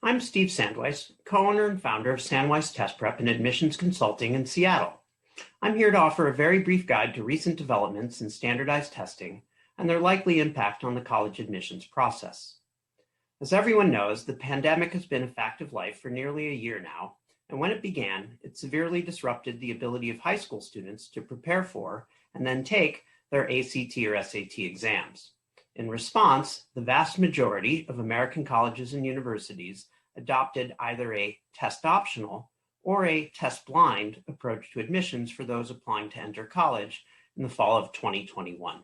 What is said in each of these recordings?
I'm Steve Sandweiss, co-owner and founder of Sandweiss Test Prep and Admissions Consulting in Seattle. I'm here to offer a very brief guide to recent developments in standardized testing and their likely impact on the college admissions process. As everyone knows, the pandemic has been a fact of life for nearly a year now, and when it began, it severely disrupted the ability of high school students to prepare for and then take their ACT or SAT exams. In response, the vast majority of American colleges and universities adopted either a test optional or a test blind approach to admissions for those applying to enter college in the fall of 2021.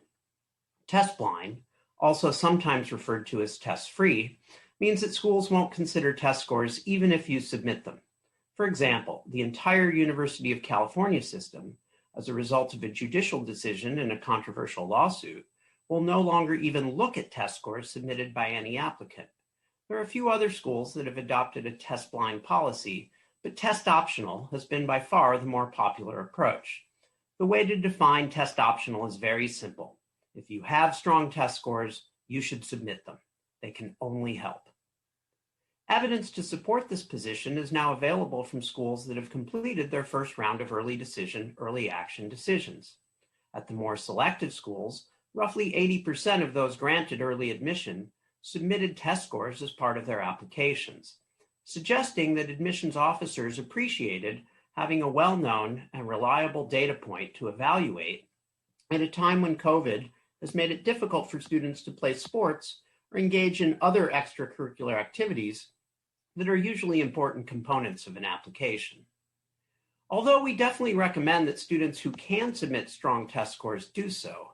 Test blind, also sometimes referred to as test free, means that schools won't consider test scores even if you submit them. For example, the entire University of California system, as a result of a judicial decision in a controversial lawsuit, will no longer even look at test scores submitted by any applicant. There are a few other schools that have adopted a test blind policy, but test optional has been by far the more popular approach. The way to define test optional is very simple. If you have strong test scores, you should submit them. They can only help. Evidence to support this position is now available from schools that have completed their first round of early action decisions. At the more selective schools, roughly 80% of those granted early admission submitted test scores as part of their applications, suggesting that admissions officers appreciated having a well-known and reliable data point to evaluate at a time when COVID has made it difficult for students to play sports or engage in other extracurricular activities that are usually important components of an application. Although we definitely recommend that students who can submit strong test scores do so,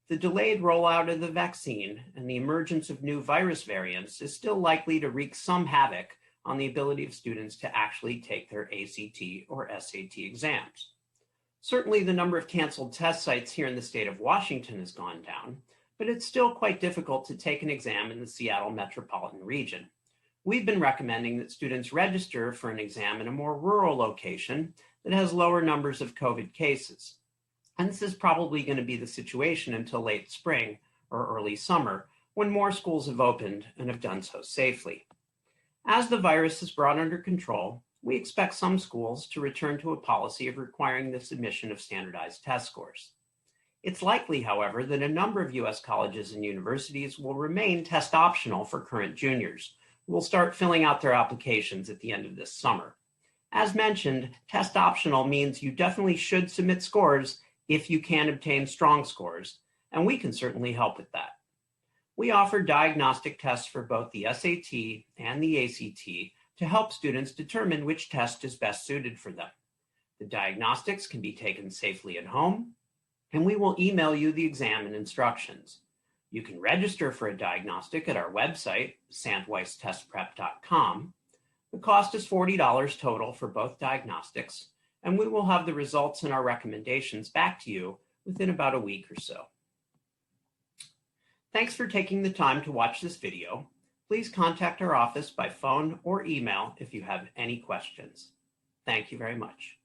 the delayed rollout of the vaccine and the emergence of new virus variants is still likely to wreak some havoc on the ability of students to actually take their ACT or SAT exams. Certainly, the number of canceled test sites here in the state of Washington has gone down, but it's still quite difficult to take an exam in the Seattle metropolitan region. We've been recommending that students register for an exam in a more rural location that has lower numbers of COVID cases. And this is probably going to be the situation until late spring or early summer, when more schools have opened and have done so safely. As the virus is brought under control, we expect some schools to return to a policy of requiring the submission of standardized test scores. It's likely, however, that a number of U.S. colleges and universities will remain test optional for current juniors, who will start filling out their applications at the end of this summer. As mentioned, test optional means you definitely should submit scores if you can obtain strong scores, and we can certainly help with that. We offer diagnostic tests for both the SAT and the ACT to help students determine which test is best suited for them. The diagnostics can be taken safely at home, and we will email you the exam and instructions. You can register for a diagnostic at our website, sandweisstestprep.com. The cost is $40 total for both diagnostics, and we will have the results and our recommendations back to you within about a week or so. Thanks for taking the time to watch this video. Please contact our office by phone or email if you have any questions. Thank you very much.